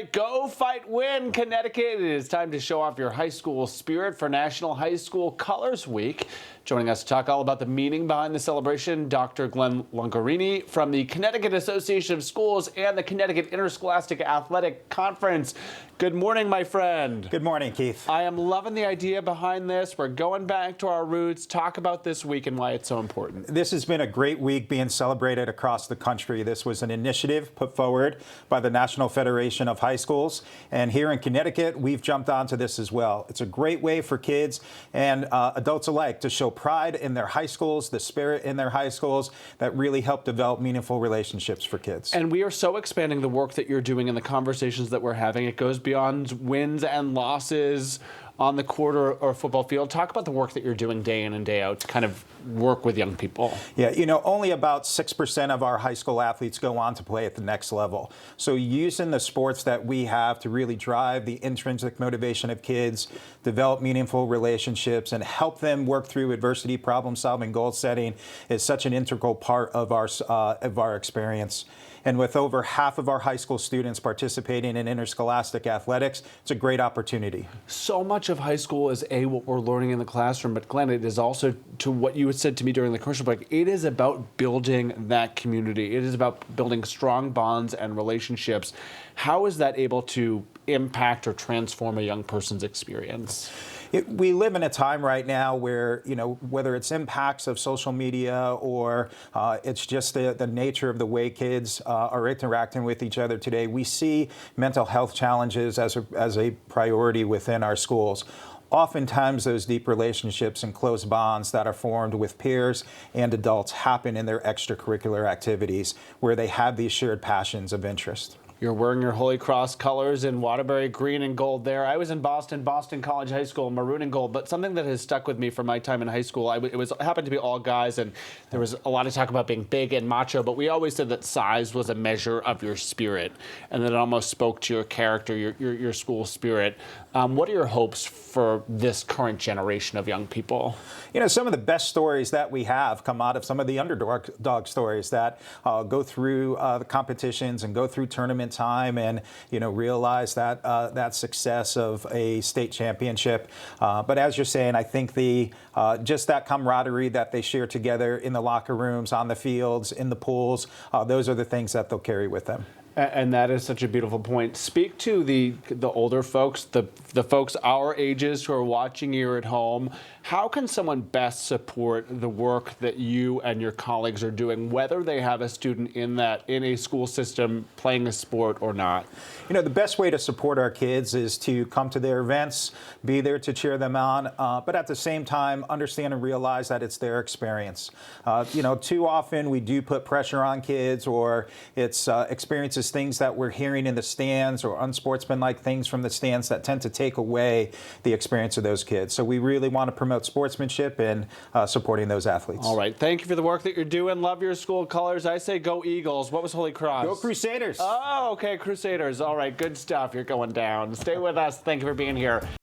go fight, win, Connecticut. It is time to show off your high school spirit for National High School Colors Week. Joining us to talk all about the meaning behind the celebration, Dr. Glenn Longarini from the Connecticut Association of Schools and the Connecticut Interscholastic Athletic Conference. Good morning, my friend. Good morning, Keith. I am loving the idea behind this. We're going back to our roots. Talk about this week and why it's so important. This has been a great week being celebrated across the country. This was an initiative put forward by the National Federation of High Schools. And here in Connecticut, we've jumped onto this as well. It's a great way for kids and adults alike to show pride in their high schools, the spirit in their high schools that really help develop meaningful relationships for kids. And we are so expanding the work that you're doing and the conversations that we're having. It goes beyond wins and losses on the court or football field. Talk about the work that you're doing day in and day out to kind of work with young people. Yeah, only about 6% of our high school athletes go on to play at the next level. So using the sports that we have to really drive the intrinsic motivation of kids, develop meaningful relationships, and help them work through adversity, problem solving, goal setting is such an integral part of our experience. And with over half of our high school students participating in interscholastic athletics, it's a great opportunity. So much of high school is what we're learning in the classroom, but Glenn, it is also to what you had said to me during the commercial break. It is about building that community. It is about building strong bonds and relationships. How is that able to impact or transform a young person's experience? We live in a time right now where, whether it's impacts of social media or it's just the nature of the way kids are interacting with each other today, we see mental health challenges as a priority within our schools. Oftentimes, those deep relationships and close bonds that are formed with peers and adults happen in their extracurricular activities where they have these shared passions of interest. You're wearing your Holy Cross colors in Waterbury, green and gold there. I was in Boston College High School, maroon and gold, but something that has stuck with me from my time in high school, it happened to be all guys, and there was a lot of talk about being big and macho, but we always said that size was a measure of your spirit, and that it almost spoke to your character, your school spirit. What are your hopes for this current generation of young people? Some of the best stories that we have come out of some of the underdog stories that go through the competitions and go through tournament time and realize that success of a state championship. But as you're saying, I think just that camaraderie that they share together in the locker rooms, on the fields, in the pools, those are the things that they'll carry with them. And that is such a beautiful point. Speak to the older folks, the folks our ages who are watching you at home. How can someone best support the work that you and your colleagues are doing, whether they have a student in a school system playing a sport or not? The best way to support our kids is to come to their events, be there to cheer them on, but at the same time, understand and realize that it's their experience. Too often we do put pressure on kids, or it's experiences, things that we're hearing in the stands or unsportsmanlike things from the stands that tend to take away the experience of those kids. So we really want to promote sportsmanship and supporting those athletes. All right. Thank you for the work that you're doing. Love your school colors. I say go Eagles. What was Holy Cross? Go Crusaders. Oh, okay. Crusaders. All right. Good stuff. You're going down. Stay with us. Thank you for being here.